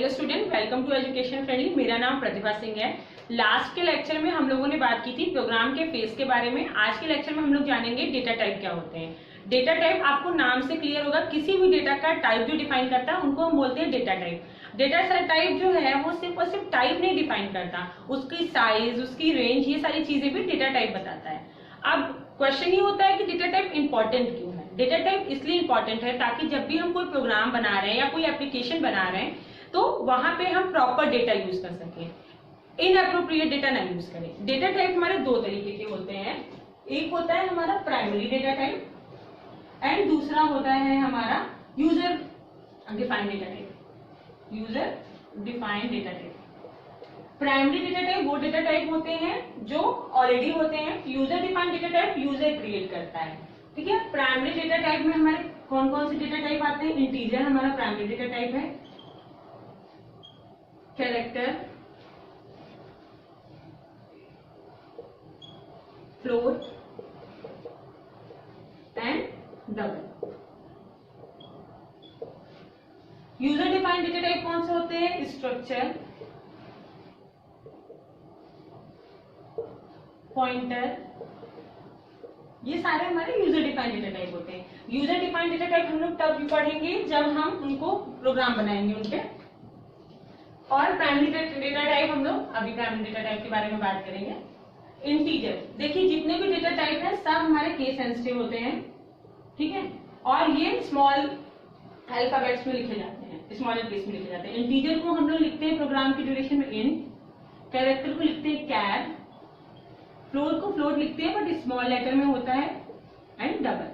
Hello student, welcome to education friendly. मेरा नाम प्रतिभा सिंह है। लास्ट के लेक्चर में हम लोगों ने बात की थी प्रोग्राम के फेस के बारे में। आज के लेक्चर में हम लोग जानेंगे डेटा टाइप क्या होते हैं। डेटा टाइप आपको नाम से क्लियर होगा, किसी भी डेटा का टाइप जो डिफाइन करता है उनको हम बोलते हैं डेटा टाइप। डेटा टाइप जो है वो सिर्फ और सिर्फ टाइप नहीं डिफाइन करता, उसकी साइज, उसकी रेंज, ये सारी चीजें भी डेटा टाइप बताता है। अब क्वेश्चन ये होता है कि डेटा टाइप इंपॉर्टेंट क्यों है। डेटा टाइप इसलिए इंपॉर्टेंट है ताकि जब भी हम कोई प्रोग्राम बना रहे हैं या कोई एप्लीकेशन बना रहे हैं तो वहां पे हम प्रॉपर डेटा यूज कर सकें, इनअप्रोप्रिएट डेटा ना यूज करें। डेटा टाइप हमारे दो तरीके के होते हैं, एक होता है हमारा प्राइमरी डेटा टाइप एंड दूसरा होता है हमारा user defined data type. User defined data type, primary data type वो डेटा टाइप होते हैं जो ऑलरेडी होते हैं। User defined data type user create करता है। ठीक है, प्राइमरी डेटा टाइप में हमारे कौन कौन से डेटा टाइप आते हैं। इंटीजर हमारा प्राइमरी डेटा टाइप है, character, float and double. User defined data type कौन से होते हैं। स्ट्रक्चर, पॉइंटर, ये सारे हमारे यूजर डिफाइंड डेटा टाइप होते हैं। यूजर डिफाइंड डेटा टाइप हम लोग तब पढ़ेंगे जब हम उनको प्रोग्राम बनाएंगे उनके। और प्राइमरी डेटा टाइप हम लोग अभी प्राइमरी डेटा टाइप के बारे में बात करेंगे। इंटीजर, देखिए जितने भी डेटा टाइप है सब हमारे केस सेंसिटिव होते हैं। ठीक है, और ये स्मॉल अल्फाबेट्स में लिखे जाते हैं, स्मॉलर केस में लिखे जाते हैं। इंटीजर को हम लोग लिखते हैं प्रोग्राम की ड्यूरेशन में इंट, कैरेक्टर को लिखते हैं कैर, फ्लोट को फ्लोट लिखते हैं बट स्मॉल लेटर में होता है, एंड डबल।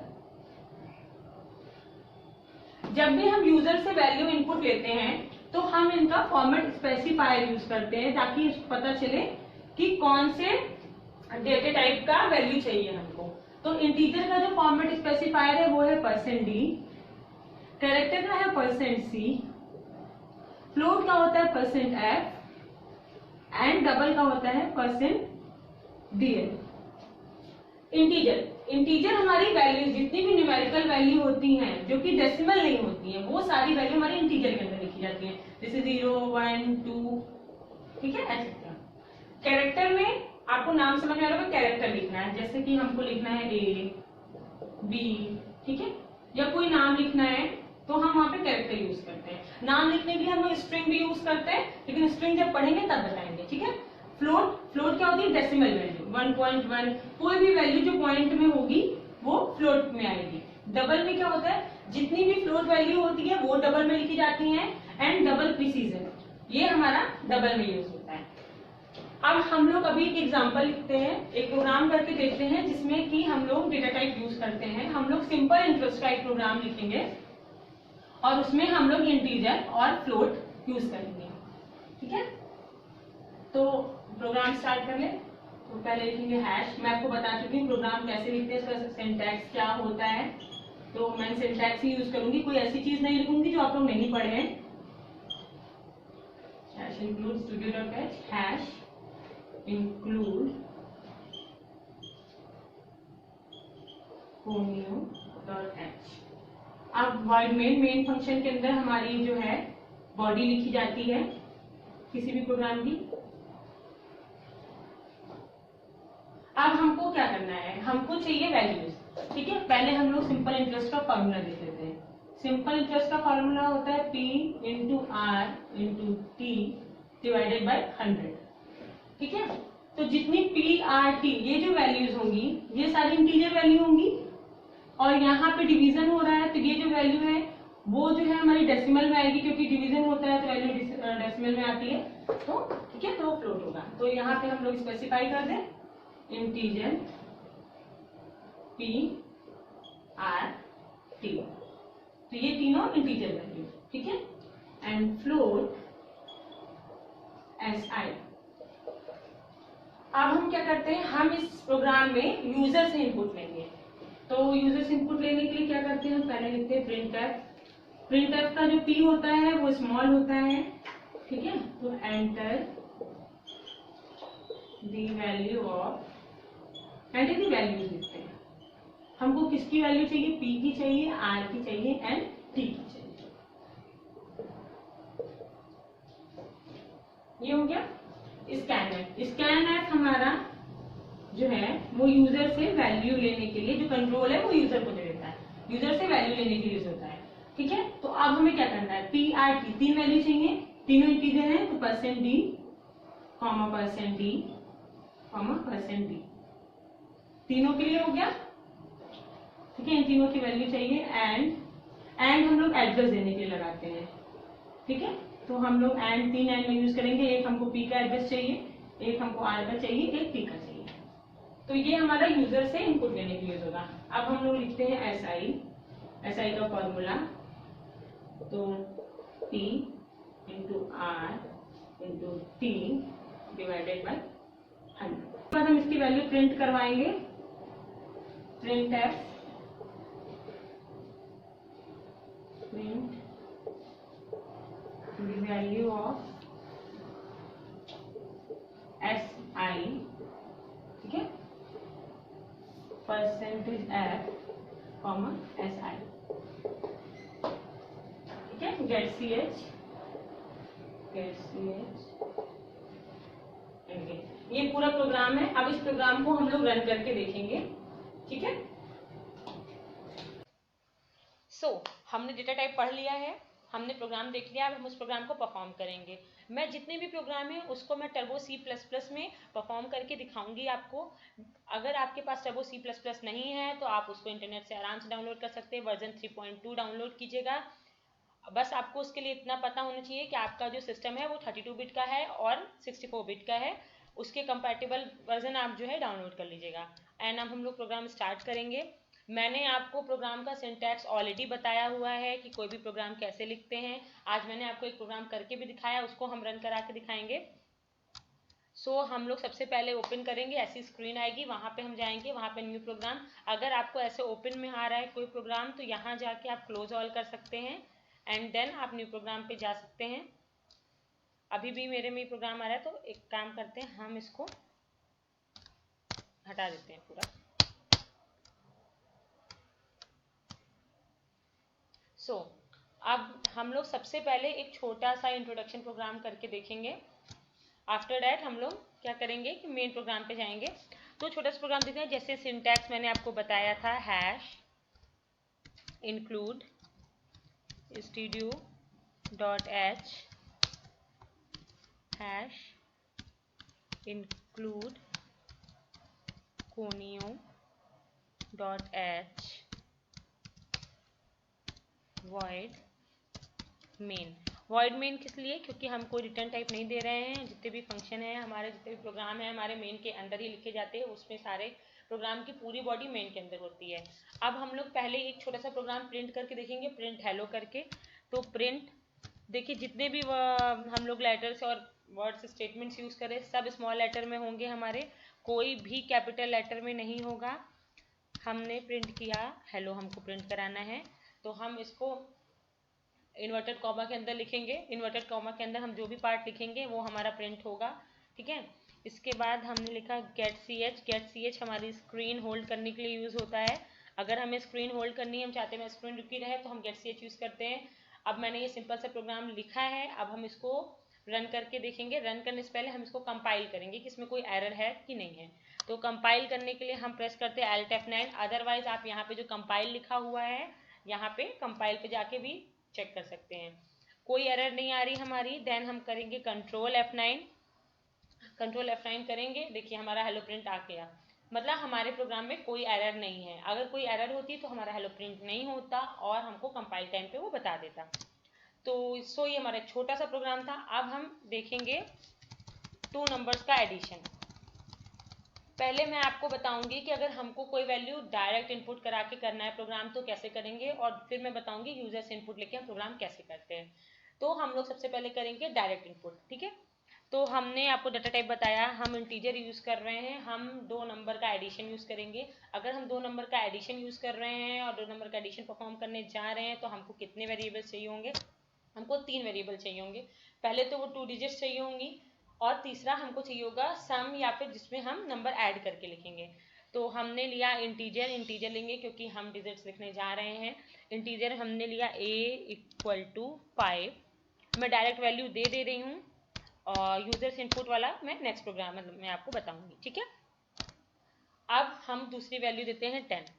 जब भी हम यूजर से वैल्यू इनपुट लेते हैं तो हम इनका फॉर्मेट स्पेसिफायर यूज करते हैं ताकि पता चले कि कौन से डेटा टाइप का वैल्यू चाहिए हमको। तो इंटीजर का जो फॉर्मेट स्पेसिफायर है वो है %d, कैरेक्टर का है %c, फ्लोट का होता है %f एंड डबल का होता है %dl। इंटीजर हमारी वैल्यू जितनी भी न्यूमेरिकल वैल्यू होती हैं जो कि डेसिमल नहीं होती हैं वो सारी वैल्यू हमारी इंटीजर के अंदर लिखी जाती है, जैसे 0, 1, 2, ठीक है, एक्सेट्रा। कैरेक्टर में आपको नाम समझ में आ रहा है, कैरेक्टर लिखना है, जैसे कि हमको लिखना है A, B, ठीक है, या कोई नाम लिखना है तो हम वहां पे कैरेक्टर यूज करते हैं। नाम लिखने के लिए हम स्ट्रिंग भी यूज करते हैं, लेकिन स्ट्रिंग जब पढ़ेंगे तब बताएंगे। ठीक है, फ्लोट क्या होती है, डेसिमल वैल्यू 1.1, कोई भी वैल्यू जो पॉइंट में होगी वो फ्लोट में आएगी। डबल में क्या होता है, जितनी भी फ्लोट वैल्यू होती है वो डबल में लिखी जाती है, एंड डबल प्रिसीजन ये हमारा डबल में यूज होता है। अब हम लोग अभी एक एग्जांपल लिखते हैं, एक प्रोग्राम करके देखते हैं जिसमें कि हम लोग डेटा टाइप यूज करते हैं। हम लोग सिंपल इंटरेस्ट का एक प्रोग्राम लिखेंगे और उसमें हम लोग इंटीजर और फ्लोट यूज करेंगे। ठीक है, तो प्रोग्राम स्टार्ट कर ले। तो पहले लिखेंगे हैश। मैं आपको बता चुकी हूँ प्रोग्राम कैसे लिखते हैं, इसका सिंटैक्स क्या होता है, तो मैं सिंटैक्स ही यूज करूंगी, कोई ऐसी चीज नहीं लिखूंगी जो आप लोग नहीं पढ़े हैं। Hash include studio.h, hash include honio.h। अब void मेन फंक्शन के अंदर हमारी जो है बॉडी लिखी जाती है किसी भी प्रोग्राम की। अब हमको क्या करना है, हमको चाहिए वैल्यूज। ठीक है, पहले हम लोग सिंपल इंटरेस्ट का फॉर्मूला देख लेते हैं। सिंपल इंटरेस्ट का फॉर्मूला होता है P into R into T divided by 100। ठीक है, तो जितनी P, R, T ये जो वैल्यूज होंगी ये सारी इंटीजर वैल्यू होंगी, और यहाँ पे डिवीजन हो रहा है तो ये जो वैल्यू है वो जो है हमारी डेसिमल में आएगी, क्योंकि डिवीजन होता है तो वैल्यू डेसिमल में आती है। तो ठीक है, तो फ्लोट होगा। तो यहाँ पे हम लोग स्पेसिफाई कर दें इंटीजर P, R, T, तो ये तीनों इंटीजर वैल्यू। ठीक है, एंड फ्लोट SI। अब हम क्या करते हैं, हम इस प्रोग्राम में यूजर से इनपुट लेंगे। तो यूजर से इनपुट लेने के लिए क्या करते हैं, हम पहले लिखते हैं प्रिंटफ। प्रिंटफ का जो P होता है वो स्मॉल होता है। ठीक है, तो enter the value of, enter the values लिखते हैं। हमको किसकी वैल्यू चाहिए, P की चाहिए, R की चाहिए एंड T की चाहिए। ये हो गया स्कैनएफ। स्कैनएफ हमारा जो है वो यूजर से वैल्यू लेने के लिए, जो कंट्रोल है वो यूजर को दे देता है, यूजर से वैल्यू लेने के लिए यूज होता है। ठीक है, तो अब हमें क्या करना है, PRT 3 वैल्यू चाहिए, तीनों इंटीजर है, तो %d, %d, %d, तीनों के लिए हो गया। ठीक है, इन तीनों की वैल्यू चाहिए। एंड हम लोग एड्रेस देने के लिए लगाते हैं। ठीक है, तो हम लोग तीन एंड में यूज करेंगे। एक हमको P का एड्रेस चाहिए, एक हमको R का चाहिए, एक T का चाहिए। तो ये हमारा यूजर से इनपुट लेने के लिए होगा। अब हम लोग लिखते हैं SI का फॉर्मूला, तो P into R into T divided by 100। बाद हम इसकी वैल्यू प्रिंट करवाएंगे, print F, print the value of SI, ठीक है, %f, SI, ठीक है, get ch, ये पूरा प्रोग्राम है। अब इस प्रोग्राम को हम लोग रन करके देखेंगे। ठीक है, हमने डेटा टाइप पढ़ लिया है, हमने प्रोग्राम देख लिया। अब हम उस प्रोग्राम को परफॉर्म करेंगे। मैं जितने भी प्रोग्राम है उसको मैं टर्बो C++ में परफॉर्म करके दिखाऊंगी आपको। अगर आपके पास टर्बो C++ नहीं है तो आप उसको इंटरनेट से आराम से डाउनलोड कर सकते हैं। वर्जन 3.2 डाउनलोड कीजिएगा। बस आपको उसके लिए इतना पता होना चाहिए कि आपका जो सिस्टम है वो 32 बिट का है और 64 बिट का है। उसके कंपैटिबल वर्जन आप जो है डाउनलोड कर लीजिएगा। एंड अब हम लोग प्रोग्राम स्टार्ट करेंगे। मैंने आपको प्रोग्राम का सिंटैक्स ऑलरेडी बताया हुआ है कि कोई भी प्रोग्राम कैसे लिखते हैं। आज मैंने आपको एक प्रोग्राम करके भी दिखाया, उसको हम रन करा के दिखाएंगे। हम लोग सबसे पहले ओपन करेंगे, ऐसी स्क्रीन आएगी, वहाँ पे हम जाएंगे, वहाँ पे न्यू प्रोग्राम। अगर आपको ऐसे ओपन में आ रहा है कोई प्रोग्राम तो यहाँ जाके आप क्लोज ऑल कर सकते हैं एंड देन आप न्यू प्रोग्राम पे जा सकते हैं। अभी भी मेरे में प्रोग्राम आ रहा है तो एक काम करते हैं, हम इसको हटा देते हैं पूरा। अब हम लोग सबसे पहले एक छोटा सा इंट्रोडक्शन प्रोग्राम करके देखेंगे। आफ्टर दैट हम लोग क्या करेंगे कि मेन प्रोग्राम पे जाएंगे। तो छोटा सा प्रोग्राम देखते हैं। जैसे सिंटैक्स मैंने आपको बताया था, hash include stdio.h, hash include conio.h, void main किस लिए, क्योंकि हम कोई रिटर्न टाइप नहीं दे रहे हैं। जितने भी फंक्शन है हमारे, जितने भी प्रोग्राम है हमारे मेन के अंदर ही लिखे जाते हैं। उसमें सारे प्रोग्राम की पूरी बॉडी मेन के अंदर होती है। अब हम लोग पहले एक छोटा सा प्रोग्राम प्रिंट करके देखेंगे, प्रिंट हेलो करके। तो प्रिंट देखिए, जितने भी हम लोग लेटर्स और वर्ड्स स्टेटमेंट्स यूज करें सब स्मॉल लेटर में होंगे हमारे, कोई भी कैपिटल लेटर में नहीं होगा। हमने प्रिंट किया हेलो, हमको प्रिंट कराना है तो हम इसको इन्वर्टेड कॉमा के अंदर लिखेंगे। इन्वर्टेड कॉमा के अंदर हम जो भी पार्ट लिखेंगे वो हमारा प्रिंट होगा। ठीक है, इसके बाद हमने लिखा गेट ch हमारी स्क्रीन होल्ड करने के लिए यूज होता है। अगर हमें स्क्रीन होल्ड करनी है, हम चाहते हैं स्क्रीन रुकी रहे, तो हम गेट ch यूज करते हैं। अब मैंने ये सिंपल सा प्रोग्राम लिखा है, अब हम इसको रन करके देखेंगे। रन करने से पहले हम इसको कंपाइल करेंगे कि इसमें कोई एरर है कि नहीं है। तो कंपाइल करने के लिए हम प्रेस करते हैं Alt F9। अदरवाइज आप यहाँ पे जो कंपाइल लिखा हुआ है यहाँ पे कंपाइल पे जाके भी चेक कर सकते हैं। कोई एरर नहीं आ रही हमारी। देन हम करेंगे कंट्रोल F9 करेंगे। देखिए हमारा हेलो प्रिंट आ गया, मतलब हमारे प्रोग्राम में कोई एरर नहीं है। अगर कोई एरर होती तो हमारा हेलो प्रिंट नहीं होता और हमको कंपाइल टाइम पे वो बता देता। तो ये हमारा छोटा सा प्रोग्राम था। अब हम देखेंगे 2 नंबर्स का एडिशन। पहले मैं आपको बताऊंगी कि अगर हमको कोई वैल्यू डायरेक्ट इनपुट करा के करना है प्रोग्राम तो कैसे करेंगे, और फिर मैं बताऊंगी यूजर से इनपुट लेके हम प्रोग्राम कैसे करते हैं। तो हम लोग सबसे पहले करेंगे डायरेक्ट इनपुट। ठीक है, तो हमने आपको डाटा टाइप बताया, हम इंटीजर यूज कर रहे हैं, हम 2 नंबर का एडिशन यूज करेंगे। अगर हम 2 नंबर का एडिशन यूज कर रहे हैं और 2 नंबर का एडिशन परफॉर्म करने जा रहे हैं तो हमको कितने वेरिएबल्स चाहिए होंगे, हमको 3 वेरिएबल चाहिए होंगे। पहले तो वो 2 डिजिट्स चाहिए होंगी और तीसरा हमको चाहिए होगा सम, या फिर जिसमें हम नंबर ऐड करके लिखेंगे। तो हमने लिया इंटीजर लेंगे क्योंकि हम डिजिट्स लिखने जा रहे हैं। इंटीजर हमने लिया a = 5। मैं डायरेक्ट वैल्यू दे रही हूँ और यूजर्स इनपुट वाला मैं नेक्स्ट प्रोग्राम मतलब मैं आपको बताऊंगी, ठीक है। अब हम दूसरी वैल्यू देते हैं 10,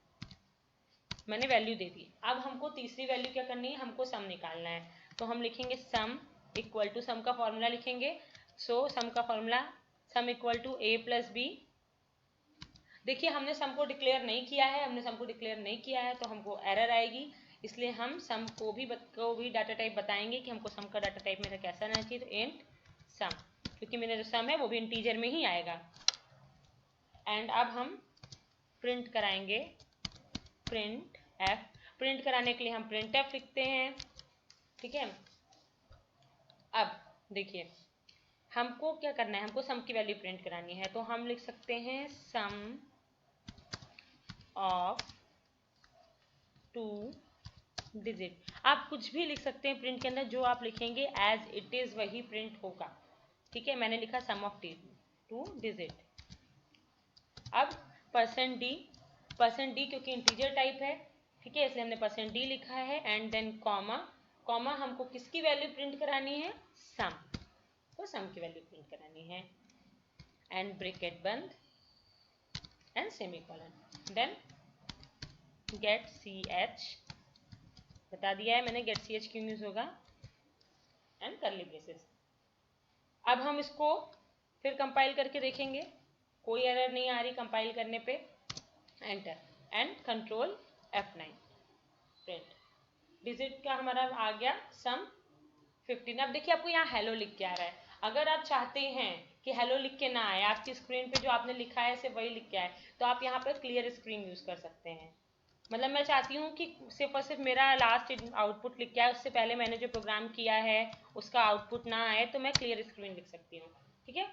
मैंने वैल्यू दे दी। अब हमको तीसरी वैल्यू क्या करनी है, हमको सम निकालना है। तो हम लिखेंगे सम इक्वल टू, सम का फॉर्मूला लिखेंगे। सो सम का formula, sum equal to A plus B. देखिए हमने सम को डिक्लेयर नहीं किया है, तो हमको एरर आएगी, इसलिए हम सम को भी डाटा टाइप बताएंगे कि हमको सम का डाटा टाइप मेरा कैसा रहना चाहिए। तो इंट सम, क्योंकि मेरा जो सम है वो भी इंटीजर में ही आएगा। एंड अब हम प्रिंट कराएंगे प्रिंट एफ। प्रिंट कराने के लिए हम प्रिंट एफ लिखते हैं, ठीक है। अब देखिए हमको क्या करना है, हमको सम की वैल्यू प्रिंट करानी है, तो हम लिख सकते हैं सम ऑफ 2 डिजिट। आप कुछ भी लिख सकते हैं प्रिंट के अंदर, जो आप लिखेंगे एज इट इज वही प्रिंट होगा, ठीक है। मैंने लिखा सम ऑफ 2 डिजिट। अब परसेंट डी क्योंकि इंटीजर टाइप है, ठीक है, इसलिए हमने परसेंट डी लिखा है। एंड देन कॉमा, कॉमा हमको किसकी वैल्यू प्रिंट करानी है, सम, तो सम की वैल्यू प्रिंट करानी है। एंड ब्रैकेट बंद end semicolon, then get C H, बता दिया है मैंने गेट सी एच क्यों यूज होगा, एंड करली ब्रेसेस। अब हम इसको फिर कंपाइल करके देखेंगे, कोई एरर नहीं आ रही कंपाइल करने पे। Enter and control F9, print digit का हमारा आ गया सम 15। अब देखिए आपको यहाँ हेलो लिख के आ रहा है। अगर आप चाहते हैं कि हेलो लिख के ना आए, आपकी स्क्रीन पे जो आपने लिखा है सिर्फ वही लिख के आए, तो आप यहाँ पर क्लियर स्क्रीन यूज कर सकते हैं। मतलब मैं चाहती हूँ कि सिर्फ और सिर्फ मेरा लास्ट आउटपुट लिख के आए, उससे पहले मैंने जो प्रोग्राम किया है उसका आउटपुट ना आए, तो मैं क्लियर स्क्रीन लिख सकती हूँ, ठीक है।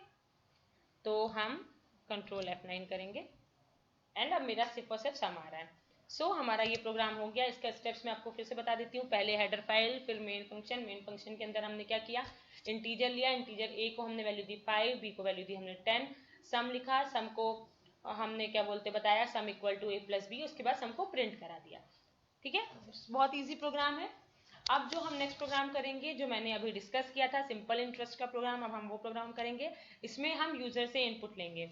तो हम कंट्रोल F9 करेंगे एंड अब मेरा सिर्फ और सिर्फ सम आ रहा है। सो हमारा ये प्रोग्राम हो गया। इसका स्टेप्स मैं आपको फिर से बता देती हूँ। पहले हेडर फाइल, फिर मेन फंक्शन के अंदर हमने क्या किया, इंटीजर लिया, इंटीजर ए को हमने वैल्यू दी 5, बी को वैल्यू दी हमने 10, सम लिखा, सम को हमने क्या बोलते बताया, sum equal to A plus B, उसके बाद सम को प्रिंट करा दिया, ठीक है। बहुत ईजी प्रोग्राम है। अब जो हम नेक्स्ट प्रोग्राम करेंगे, जो मैंने अभी डिस्कस किया था सिंपल इंटरेस्ट का प्रोग्राम, अब हम वो प्रोग्राम करेंगे। इसमें हम यूजर से इनपुट लेंगे,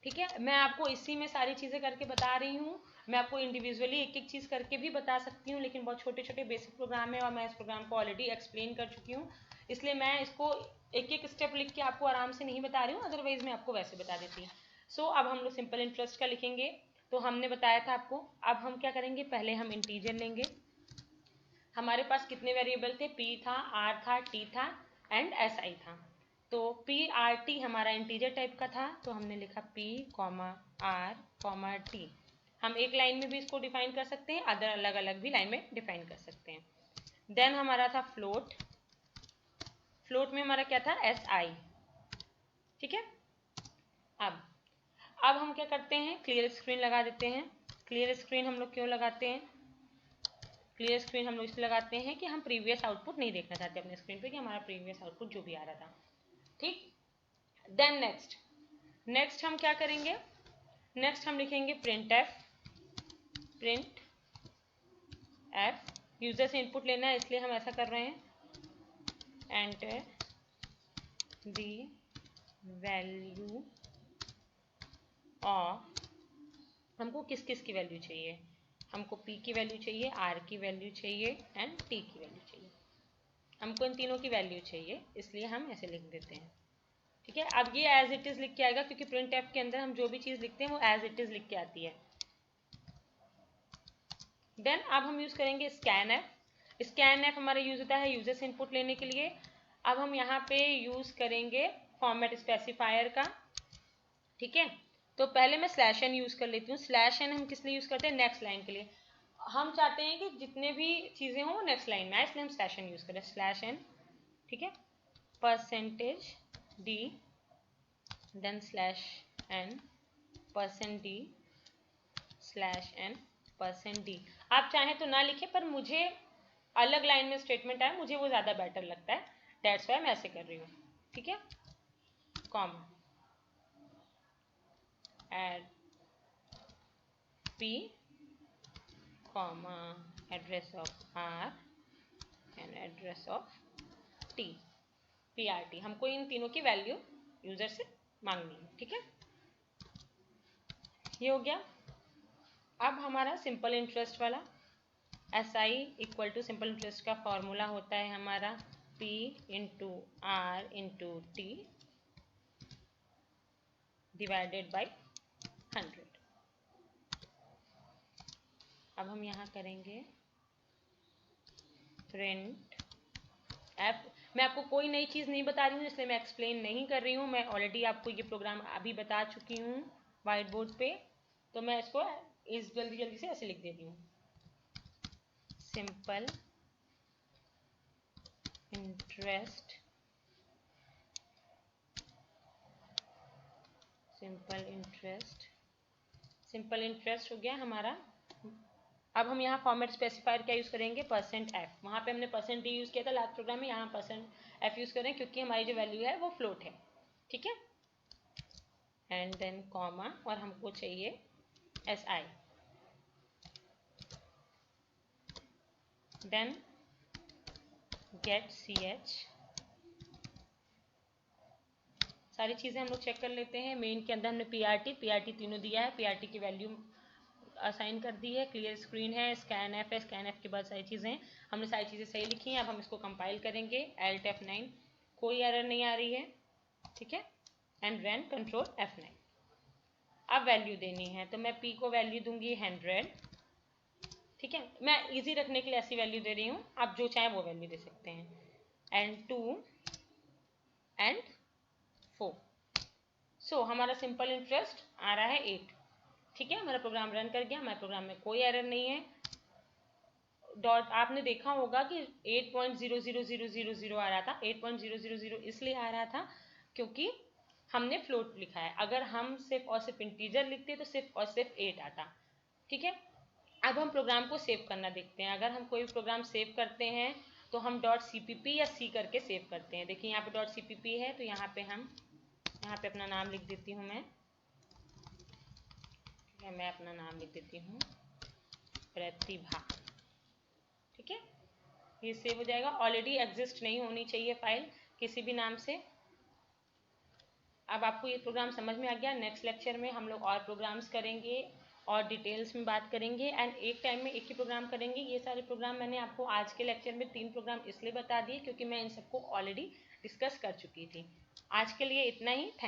ठीक है। मैं आपको इसी में सारी चीज़ें करके बता रही हूँ। मैं आपको इंडिविजुअली एक एक चीज़ करके भी बता सकती हूँ, लेकिन बहुत छोटे छोटे बेसिक प्रोग्राम है और मैं इस प्रोग्राम को ऑलरेडी एक्सप्लेन कर चुकी हूँ, इसलिए मैं इसको एक एक स्टेप लिख के आपको आराम से नहीं बता रही हूँ, अदरवाइज मैं आपको वैसे बता देती हूँ। सो अब हम लोग सिंपल इंटरेस्ट का लिखेंगे। तो हमने बताया था आपको, अब हम क्या करेंगे, पहले हम इंटीजर लेंगे। हमारे पास कितने वेरिएबल थे, पी था, आर था, टी था एंड एस आई था। तो पी आर टी हमारा इंटीजर टाइप का था, तो हमने लिखा P comma R comma T. हम एक लाइन में भी इसको डिफाइन कर सकते हैं, अदर अलग अलग भी लाइन में डिफाइन कर सकते हैं। देन हमारा था फ्लोट, फ्लोट में हमारा क्या था, एस आई, ठीक है। अब हम क्या करते हैं, क्लियर स्क्रीन लगा देते हैं। क्लियर स्क्रीन हम लोग क्यों लगाते हैं, क्लियर स्क्रीन हम लोग इसलिए लगाते हैं कि हम प्रीवियस आउटपुट नहीं देखना चाहते अपने स्क्रीन पे, कि हमारा प्रीवियस आउटपुट जो भी आ रहा था, ठीक। देन नेक्स्ट हम क्या करेंगे, नेक्स्ट हम लिखेंगे प्रिंट एफ। यूजर से इनपुट लेना है इसलिए हम ऐसा कर रहे हैं। एंटर द वैल्यू ऑफ, हमको किस किस की वैल्यू चाहिए, हमको P की वैल्यू चाहिए, R की वैल्यू चाहिए एंड T की वैल्यू चाहिए। हमको इन तीनों की वैल्यू चाहिए, इसलिए हम ऐसे लिख देते हैं, ठीक है। अब ये एज इट इज लिख के आएगा, क्योंकि प्रिंट एफ के अंदर हम जो भी चीज़ लिखते हैं वो एज इट इज लिख के आती है। देन अब हम यूज़ करेंगे स्कैन एफ। स्कैन एफ हमारा यूज होता है यूजर से इनपुट लेने के लिए। अब हम यहाँ पे यूज़ करेंगे फॉर्मेट स्पेसिफायर का, ठीक है। तो पहले मैं स्लैश एन यूज़ कर लेती हूँ। स्लैश एन हम किस लिए यूज़ करते हैं, नेक्स्ट लाइन के लिए। हम चाहते हैं कि जितने भी चीज़ें हों वो नेक्स्ट लाइन में आए, इसलिए हम स्लैश एन यूज़ करें, स्लैश एन, ठीक है। Percentage D, then slash N, percent D, slash N, percent D. आप चाहें तो ना लिखें, पर मुझे अलग लाइन में स्टेटमेंट आए, मुझे वो ज़्यादा बेटर लगता है, दैट्स वाई मैं ऐसे कर रही हूँ, ठीक है। Comma add P comma address of R and address of T, PRT, हमको इन तीनों की वैल्यू यूजर से मांगनी है। ठीक है, ये हो गया। अब हमारा सिंपल इंटरेस्ट वाला SI equal to simple interest का फॉर्मूला होता है हमारा P into R into T divided by 100। अब हम यहाँ करेंगे प्रिंट एफ। मैं आपको कोई नई चीज़ नहीं बता रही हूँ, इसलिए मैं एक्सप्लेन नहीं कर रही हूँ। मैं ऑलरेडी आपको ये प्रोग्राम अभी बता चुकी हूँ व्हाइट बोर्ड पे, तो मैं इसको इस जल्दी जल्दी से ऐसे लिख देती हूँ। Simple interest, simple interest, simple interest हो गया हमारा। अब हम यहाँ फॉर्मेट स्पेसिफायर क्या यूज़ करेंगे, %f। वहाँ पे हमने %d यूज़ किया था लास्ट प्रोग्राम में, यहाँ %f यूज़ करें क्योंकि हमारी जो वैल्यू है वो फ्लोट है। ठीक है, एंड देन कॉमा, और हमको चाहिए SI, देन गेट CH। सारी चीज़ें हम लोग चेक कर लेते हैं। मेन के अंदर हमने PRT तीनों दिया है, PRT की वैल्यू असाइन कर दी है। क्लियर स्क्रीन है, स्कैन एफ है, स्कैन एफ के बाद सारी चीज़ें हमने सारी चीज़ें सही लिखी हैं। अब हम इसको कंपाइल करेंगे। Alt F9, कोई एरर नहीं आ रही है। ठीक है, एंड रन कंट्रोल F9। अब वैल्यू देनी है, तो मैं P को वैल्यू दूंगी 100। ठीक है, मैं इजी रखने के लिए ऐसी वैल्यू दे रही हूँ, आप जो चाहें वो वैल्यू दे सकते हैं। And 2 and 4। सो हमारा सिंपल इंटरेस्ट आ रहा है 8। ठीक है, हमारा प्रोग्राम रन कर गया, हमारे प्रोग्राम में कोई एरर नहीं है। डॉट आपने देखा होगा कि 8.00000 आ रहा था। 8.000 इसलिए आ रहा था क्योंकि हमने फ्लोट लिखा है। अगर हम सिर्फ और सिर्फ इंटीजर लिखते तो सिर्फ और सिर्फ 8 आता। ठीक है, अब हम प्रोग्राम को सेव करना देखते हैं। अगर हम कोई प्रोग्राम सेव करते हैं तो हम .cpp या C करके सेव करते हैं। देखिए यहाँ पे .cpp है, तो यहाँ पे अपना नाम लिख देती हूँ मैं। ठीक है, मैं अपना नाम लिख देती हूँ प्रतिभा। ठीक है, ये सेव हो जाएगा। ऑलरेडी एग्जिस्ट नहीं होनी चाहिए फाइल किसी भी नाम से। अब आपको ये प्रोग्राम समझ में आ गया। नेक्स्ट लेक्चर में हम लोग और प्रोग्राम्स करेंगे और डिटेल्स में बात करेंगे, एंड एक टाइम में एक ही प्रोग्राम करेंगे। ये सारे प्रोग्राम मैंने आपको आज के लेक्चर में 3 प्रोग्राम इसलिए बता दिए क्योंकि मैं इन सबको ऑलरेडी डिस्कस कर चुकी थी। आज के लिए इतना ही। थैंक